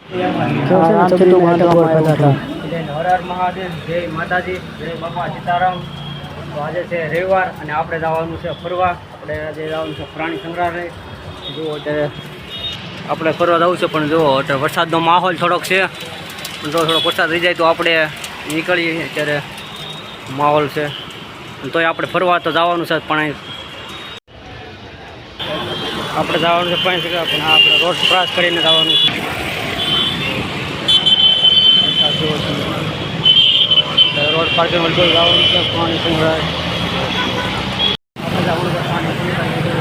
હર મહાદેવ, જય માતાજી, જય બાપા સીતારામ। તો આજે છે રવિવાર અને આપણે જવાનું છે ફરવા। આપણે આજે જવાનું છે પ્રાણી સંગ્રહાલય। જુઓ અત્યારે આપણે ફરવા જવું છે, પણ જુઓ અત્યારે વરસાદનો માહોલ થોડોક છે, પણ જો થોડોક વરસાદ થઈ જાય તો આપણે નીકળીએ। અત્યારે માહોલ છે તોય આપણે ફરવા તો જવાનું છે, પણ આપણે જવાનું છે પણ આપણે રોડ ક્રોસ કરીને જવાનું છે। રોડ પાર્કિંગ જવાનું છે પ્રાણી સંગ્રહાલય। આપણે જવાનું છે પ્રાણી સંગ્રહાલય।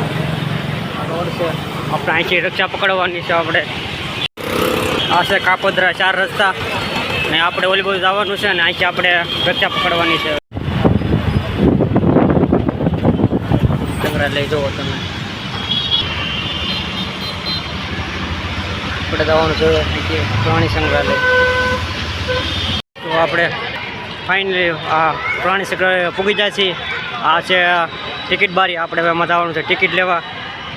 રોડ છે, આપણે અહીંથી રક્ષા પકડવાની છે। આપણે આ છે કાપોદ્રા 4 રસ્તા, ને આપણે ઓલી બાજુ જવાનું છે, અને અહીંથી આપણે રક્ષા પકડવાની છે। સંગ્રહાલય જોવો તમે, આપણે જવાનું છે પ્રાણી સંગ્રહાલય। તો આપણે ફાઇનલી આ પ્રાણી સંગ્રહાલય પૂગી જાય છે। આ છે ટિકિટ બારી, આપણે એમાં જવાનું છે ટિકિટ લેવા।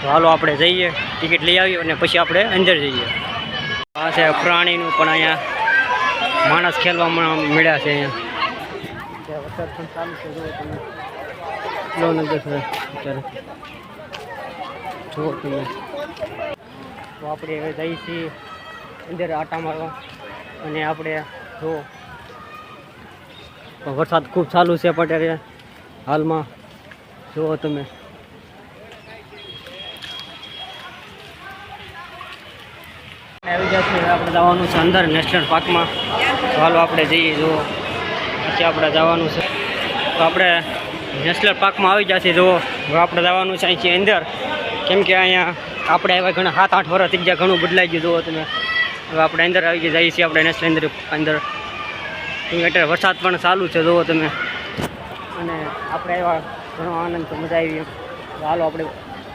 તો હાલો આપણે જઈએ, ટિકિટ લઈ આવીએ અને પછી આપણે અંદર જઈએ। આ છે પ્રાણીનું, પણ અહીંયા માણસ ખેલવામાં મળ્યા છે। અહીંયા વરસાદ પણ ચાલુ છે, જુઓ તમે, એટલો નજર છે અત્યારે, જુઓ તમે। તો આપણે હવે જઈએ છીએ અંદર આટા મારવા, અને આપણે જો વરસાદ ખૂબ ચાલુ છે પણ હાલમાં જુઓ તમે। આવી જશે, આપણે જવાનું છે અંદર નેશનલ પાર્કમાં। તો હાલો આપણે જઈએ। જુઓ પછી આપણે જવાનું છે, તો આપણે નેશનલ પાર્કમાં આવી જશે। જુઓ હવે આપણે જવાનું છે અહીંથી અંદર, કેમ કે અહીંયા આપણે એવા ઘણા 7-8 વર્ષ થઈ ગયા, ઘણું બદલાઈ ગયું। જુઓ તમે, હવે આપણે અંદર આવી જઈએ છીએ, આપણે નેશનલ અંદર અત્યારે વરસાદ પણ ચાલુ છે, જુઓ તમે, અને આપણે એવા ઘણો આનંદ તો મજા આવી। હાલો આપણે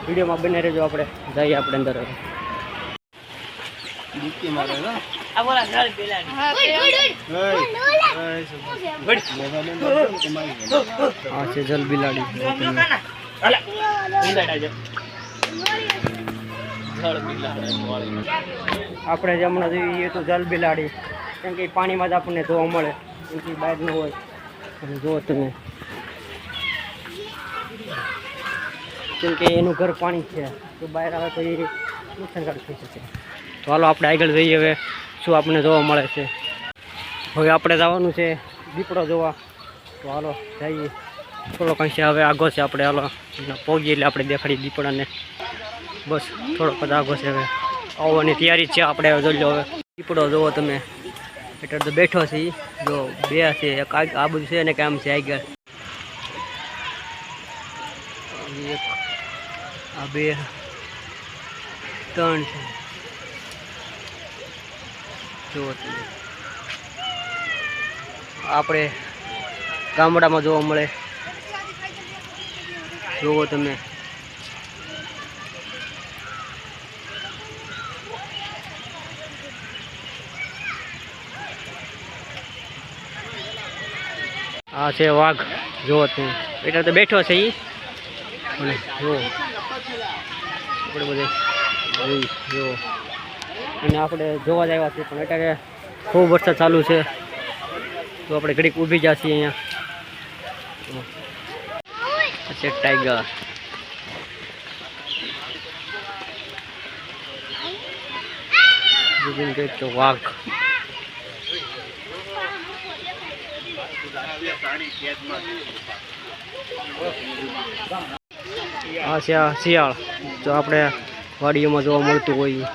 વિડીયોમાં બને રહેજો, આપણે જઈએ આપણે અંદર। આ છે જલ બિલાડી, આપણે જે હમણાં જોઈએ તો જલ બિલાડી, કેમ કે પાણીમાં જ આપણને જોવા મળે, કેમ કે બહાર ન હોય। અને જુઓ તમે, કેમ કે એનું ઘર પાણી છે, તો બહાર આવે તો એ નુકસાનકારક થઈ શકે। તો હાલો આપણે આગળ જઈએ, હવે શું આપણને જોવા મળે છે। હવે આપણે જવાનું છે દીપડો જોવા। તો હાલો જઈએ, થોડોક અંશે હવે આગો છે, આપણે હાલો પહોંચીએ એટલે આપણે દેખાડીએ દીપડાને। બસ થોડોક જ આગો છે, હવે આવવાની તૈયારી છે આપણે। જોઈ લો હવે દીપડો જોવો તમે, એટલે તો બેઠો છે, જો 2 છે, એક આ બધું છે ને કામ છે આગળ, એક આ 2 3 છે, જુઓ તમે। આપણે ગામડામાં જોવા મળે, જુઓ તમે। આ છે વાઘ, જુઓ તમે, એટલે તો બેઠો છે એ, અને જુઓ આપણે બધે જુઓ, અને આપણે જોવા જ આવ્યા છીએ, પણ અત્યારે ખૂબ વરસાદ ચાલુ છે, તો આપણે ઘડીક ઊભી ગયા છીએ અહીંયા। છે ટાઈગર, તો વાઘ, આ છે આ શિયાળ, જો આપણે વાડીઓમાં જોવા મળતું હોય,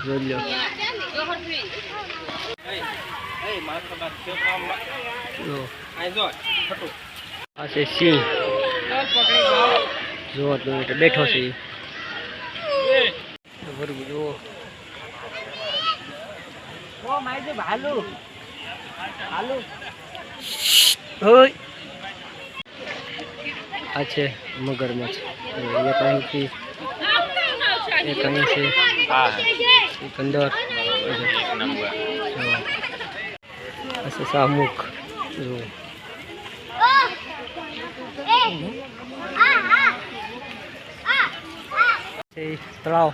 જોઈ લો। આ છે સિંહ, જુઓ તમે, બેઠો છે જુઓ। આ છે મગરમચ્છ, એક અહીંથી, એક અહીં છે, એક અંદર, આ છે શાહમુખ, જુઓ। તળાવ,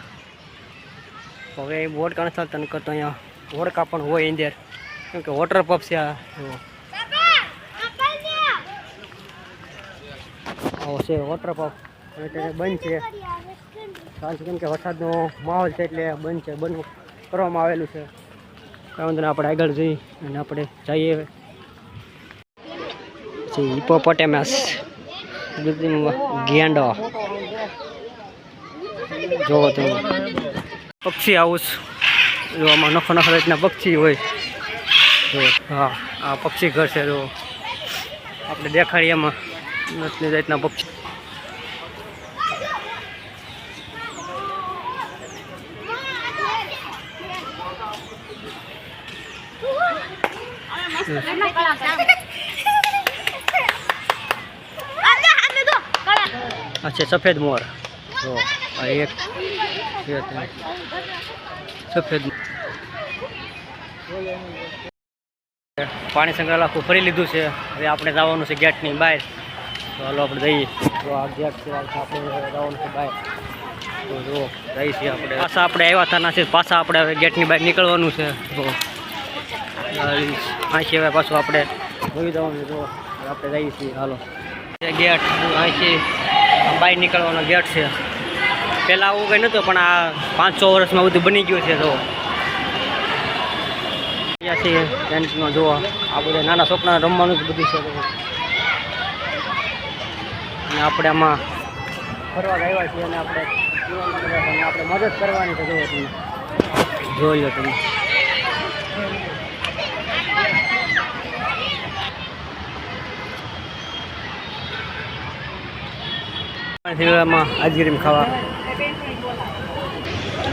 હવે એ વોડકા નથી ચાલતા નકર તો અહીંયા વોડકા પણ હોય અંદર કેમ કે વોટર પંપ છે આ જુઓ. આવો છે વોટર પંપ એટલે બંધ છે કારણ કેમ કે વરસાદનો માહોલ છે એટલે બંધ છે, બંધ કરવામાં આવેલું છે. કાંઈ વાંધો નહીં, આપણે આગળ જઈ અને આપણે જઈએ હિપોપોટેમસ ગેંડો જોવો તમે પક્ષી હાઉસ જો આમાં નખો નખો રીતના પક્ષી હોય જો. હા આ પક્ષી ઘર છે જો આપણે દેખાડીએ એમાં નટની રીતના પક્ષી. अच्छा सफ़ेद मोर जो एक सफ़ेद पानी संग्रहालय आखું ફરી લીધું છે. હવે આપણે જવાનું છે ગેટની બહાર. તો હાલો આપણે જઈએ. તો આ ગેટ છે આપણે જવાનું છે બહાર. તો જો જઈએ છીએ આપણે પાછા આપણે આવ્યા હતા નથી પાછા આપણે હવે ગેટની બહાર નીકળવાનું છે. તો અહીંથી હવે પાછું આપણે જોઈ જવાનું તો આપણે જઈએ છીએ. હાલો ગેટ અહીંથી બહાર નીકળવાનો ગેટ છે. પહેલાં આવું કંઈ નહોતું પણ આ 500 વર્ષમાં બધું બની ગયું છે. તો અહીંયા છે ટેન્ટમાં જુઓ આ બધા નાના છોકરા રમવાનું જ બધું છે. અને આપણે આમાં ફરવા આવ્યા છીએ અને આપણે મદદ કરવાની છે. જુઓ તમે જોઈ લો તમે. માં આઈસ્ક્રીમ ખાવા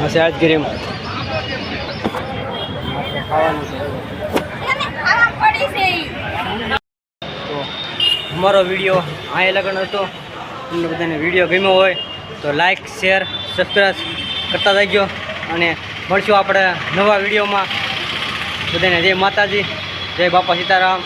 હશે. આઈસ્ક્રીમ ખાવાનું છે. તો અમારો વિડીયો અહીંયા લગન હતો. તમને બધાને વિડીયો ગમ્યો હોય તો લાઈક શેર સબસ્ક્રાઈબ કરતા જજો અને મળશું આપણે નવા વિડીયોમાં. બધાને જય માતાજી, જય બાપા સીતારામ.